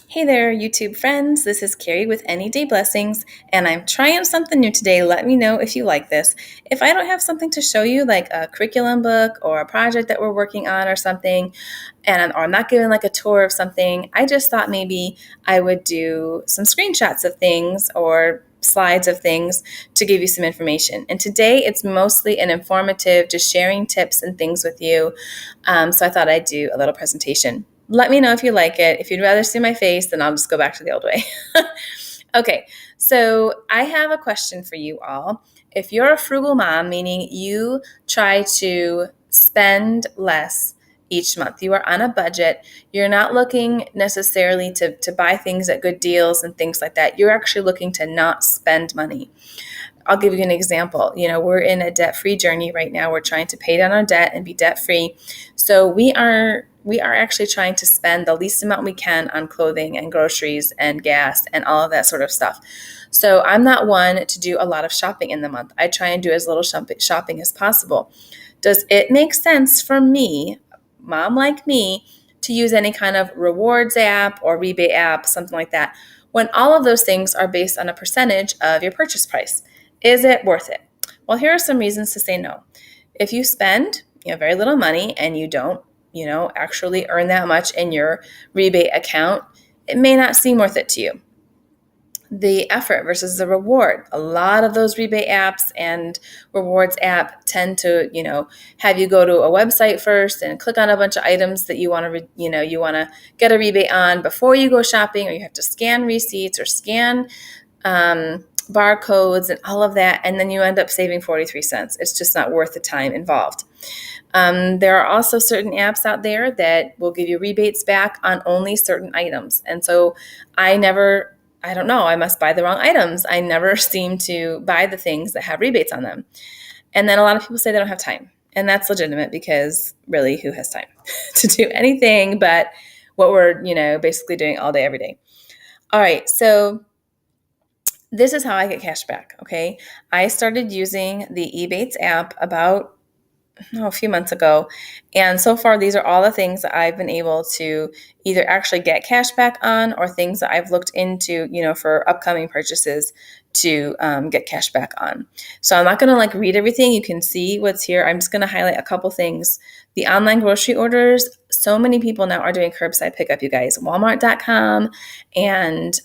Hey there, YouTube friends. This is Carrie with Any Day Blessings, and I'm trying something new today. Let me know if you like this. If I don't have something to show you, like a curriculum book or a project that we're working on or something, or I'm not giving like a tour of something, I just thought maybe I would do some screenshots of things or slides of things to give you some information. And today it's mostly an informative, just sharing tips and things with you. So I thought I'd do a little presentation. Let me know if you like it. If you'd rather see my face, then I'll just go back to the old way. Okay, so I have a question for you all. If you're a frugal mom, meaning you try to spend less each month, you are on a budget, you're not looking necessarily to buy things at good deals and things like that. You're actually looking to not spend money. I'll give you an example. We're in a debt-free journey right now. We're trying to pay down our debt and be debt-free. So we are actually trying to spend the least amount we can on clothing and groceries and gas and all of that sort of stuff. So I'm not one to do a lot of shopping in the month. I try and do as little shopping as possible. Does it make sense for me, mom like me, to use any kind of rewards app or rebate app, something like that, when all of those things are based on a percentage of your purchase price? Is it worth it? Well, here are some reasons to say no. If you spend very little money and you don't actually earn that much in your rebate account, it may not seem worth it to you. The effort versus the reward. A lot of those rebate apps and rewards app tend to, have you go to a website first and click on a bunch of items that you want to get a rebate on before you go shopping, or you have to scan receipts or scan barcodes and all of that, and then you end up saving 43 cents. It's just not worth the time involved. There are also certain apps out there that will give you rebates back on only certain items. And so I don't know, I must buy the wrong items. I never seem to buy the things that have rebates on them. And then a lot of people say they don't have time. And that's legitimate, because really, who has time to do anything but what we're, basically doing all day, every day? All right, so this is how I get cash back, okay? I started using the Rebates app about a few months ago. And so far, these are all the things that I've been able to either actually get cash back on, or things that I've looked into, for upcoming purchases to get cash back on. So I'm not going to read everything. You can see what's here. I'm just going to highlight a couple things. The online grocery orders, so many people now are doing curbside pickup, you guys. Walmart.com and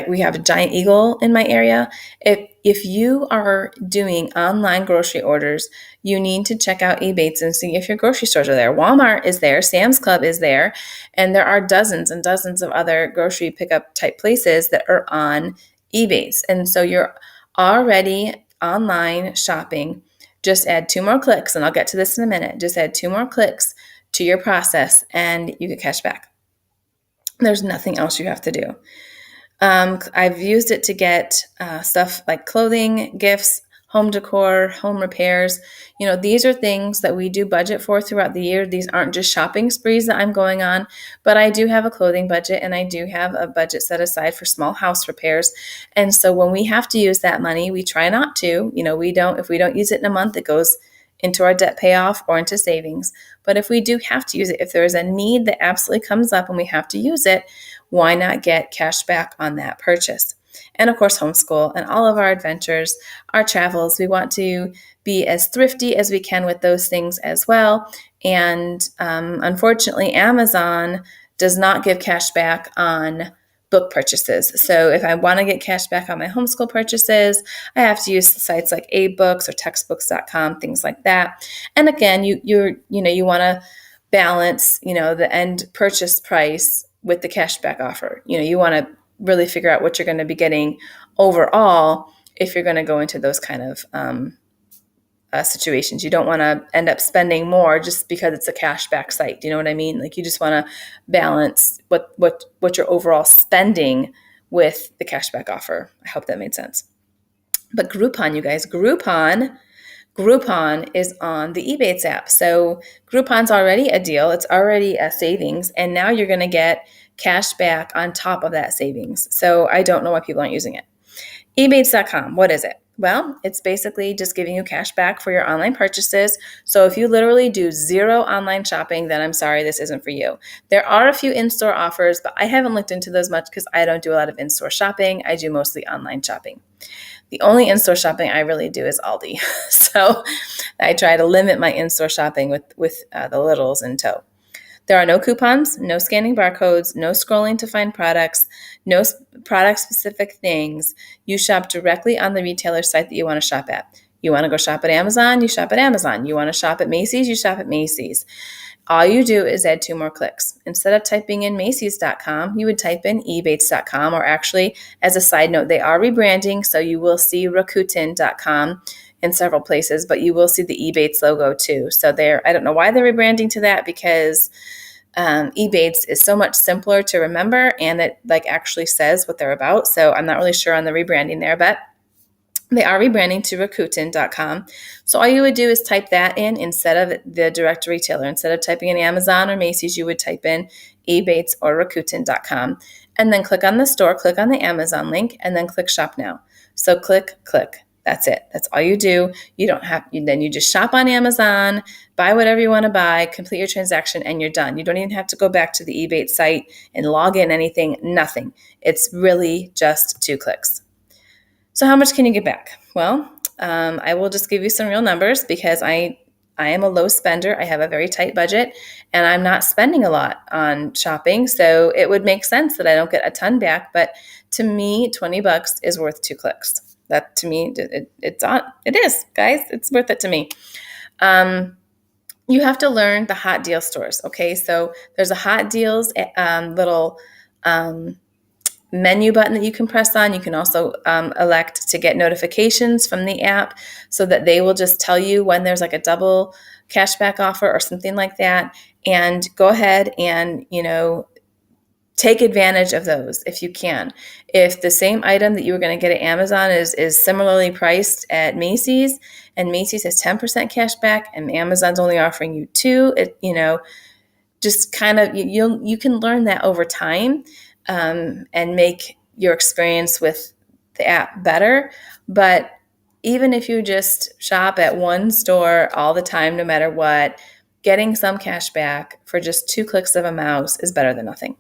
we have a Giant Eagle in my area. If you are doing online grocery orders, you need to check out Rebates and see if your grocery stores are there. Walmart is there, Sam's Club is there, and there are dozens and dozens of other grocery pickup type places that are on Rebates. And so you're already online shopping. Just add 2 more clicks, and I'll get to this in a minute. Just add 2 more clicks to your process and you get cash back. There's nothing else you have to do. I've used it to get stuff like clothing, gifts, home decor, home repairs. These are things that we do budget for throughout the year. These aren't just shopping sprees that I'm going on, but I do have a clothing budget, and I do have a budget set aside for small house repairs. And so when we have to use that money, we try not to. If we don't use it in a month, it goes into our debt payoff or into savings. But if we do have to use it, if there is a need that absolutely comes up and we have to use it, why not get cash back on that purchase? And of course, homeschool and all of our adventures, our travels, we want to be as thrifty as we can with those things as well. And unfortunately, Amazon does not give cash back on book purchases. So if I want to get cash back on my homeschool purchases, I have to use sites like AbeBooks or textbooks.com, things like that. And again, you want to balance, the end purchase price with the cashback offer. You want to really figure out what you're going to be getting overall if you're going to go into those kind of situations. You don't want to end up spending more just because it's a cashback site. Do you know what I mean? You just want to balance what you're overall spending with the cashback offer. I hope that made sense. But Groupon, you guys, Groupon is on the Rebates app. So Groupon's already a deal. It's already a savings. And now you're going to get cash back on top of that savings. So I don't know why people aren't using it. Rebates.com, what is it? Well, it's basically just giving you cash back for your online purchases. So if you literally do zero online shopping, then I'm sorry, this isn't for you. There are a few in-store offers, but I haven't looked into those much because I don't do a lot of in-store shopping. I do mostly online shopping. The only in-store shopping I really do is Aldi. So I try to limit my in-store shopping with the littles in tow. There are no coupons, no scanning barcodes, no scrolling to find products, no product specific things. You shop directly on the retailer site that you want to shop at. You want to go shop at Amazon, you shop at Amazon. You want to shop at Macy's, you shop at Macy's. All you do is add 2 more clicks. Instead of typing in Macy's.com, you would type in Rebates.com, or actually, as a side note, they are rebranding, so you will see Rakuten.com in several places, but you will see the Rebates logo too. So I don't know why they're rebranding to that, because Rebates is so much simpler to remember, and it actually says what they're about. So I'm not really sure on the rebranding there, but they are rebranding to Rakuten.com. So all you would do is type that in instead of the direct retailer. Instead of typing in Amazon or Macy's, you would type in Rebates or Rakuten.com. And then click on the store, click on the Amazon link, and then click Shop Now. So click. That's it. That's all you do. You don't have, then you just shop on Amazon, buy whatever you want to buy, complete your transaction, and you're done. You don't even have to go back to the Rebates site and log in anything, nothing. It's really just 2 clicks. So how much can you get back? Well, I will just give you some real numbers because I am a low spender. I have a very tight budget, and I'm not spending a lot on shopping. So it would make sense that I don't get a ton back. But to me, $20 is worth 2 clicks. That to me, it is, guys. It's worth it to me. You have to learn the hot deal stores. Okay, so there's a hot deals little menu button that you can press on. You can also elect to get notifications from the app so that they will just tell you when there's like a double cashback offer or something like that. And go ahead and, take advantage of those if you can. If the same item that you were going to get at Amazon is similarly priced at Macy's, and Macy's has 10% cash back and Amazon's only offering you 2, just kind of, you can learn that over time and make your experience with the app better. But even if you just shop at one store all the time, no matter what, getting some cash back for just 2 clicks of a mouse is better than nothing.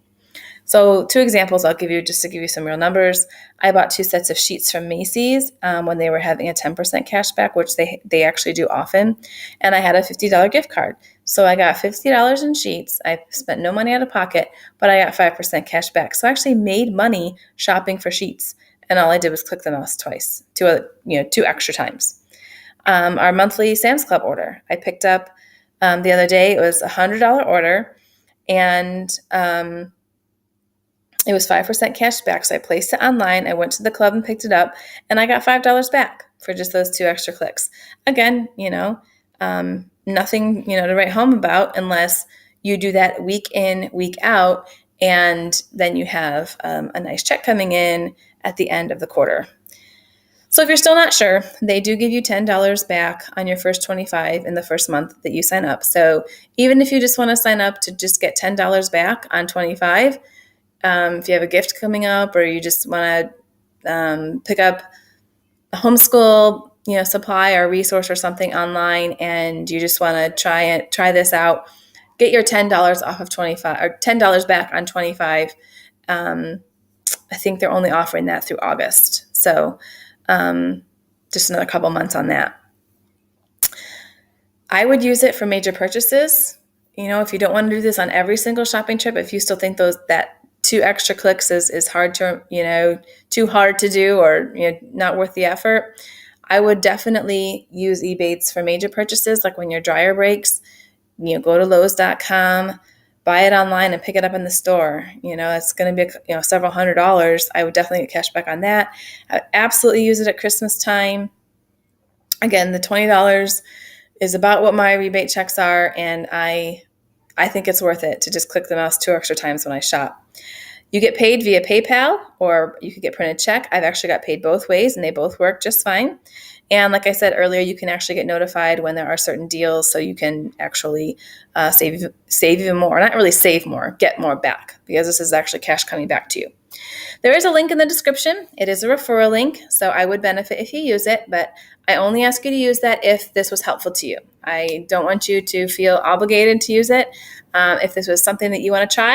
So 2 examples I'll give you just to give you some real numbers. I bought 2 sets of sheets from Macy's when they were having a 10% cash back, which they actually do often. And I had a $50 gift card. So I got $50 in sheets. I spent no money out of pocket, but I got 5% cash back. So I actually made money shopping for sheets. And all I did was click the mouse twice, 2 extra times. Our monthly Sam's Club order, I picked up the other day. It was a $100 order, and it was 5% cash back. So I placed it online. I went to the club and picked it up, and I got $5 back for just those 2 extra clicks. Again, nothing, to write home about unless you do that week in, week out, and then you have a nice check coming in at the end of the quarter. So if you're still not sure, they do give you $10 back on your first 25 in the first month that you sign up. So even if you just want to sign up to just get $10 back on 25, if you have a gift coming up, or you just want to pick up a homeschool, supply or resource or something online, and you just want to try this out, get your $10 off of 25 or $10 back on 25. I think they're only offering that through August. So just another couple months on that. I would use it for major purchases. If you don't want to do this on every single shopping trip, if you still think that 2 extra clicks is hard to, too hard to do, or, not worth the effort, I would definitely use Rebates for major purchases, like when your dryer breaks, go to Lowe's.com, buy it online and pick it up in the store. It's going to be, several $100s. I would definitely get cash back on that. I would absolutely use it at Christmas time. Again, the $20 is about what my rebate checks are, and I think it's worth it to just click the mouse 2 extra times when I shop. You get paid via PayPal, or you could get printed check. I've actually got paid both ways, and they both work just fine. And like I said earlier, you can actually get notified when there are certain deals, so you can actually save even more. Not really save more, get more back, because this is actually cash coming back to you. There is a link in the description. It is a referral link, so I would benefit if you use it, but I only ask you to use that if this was helpful to you. I don't want you to feel obligated to use it. If this was something that you want to try,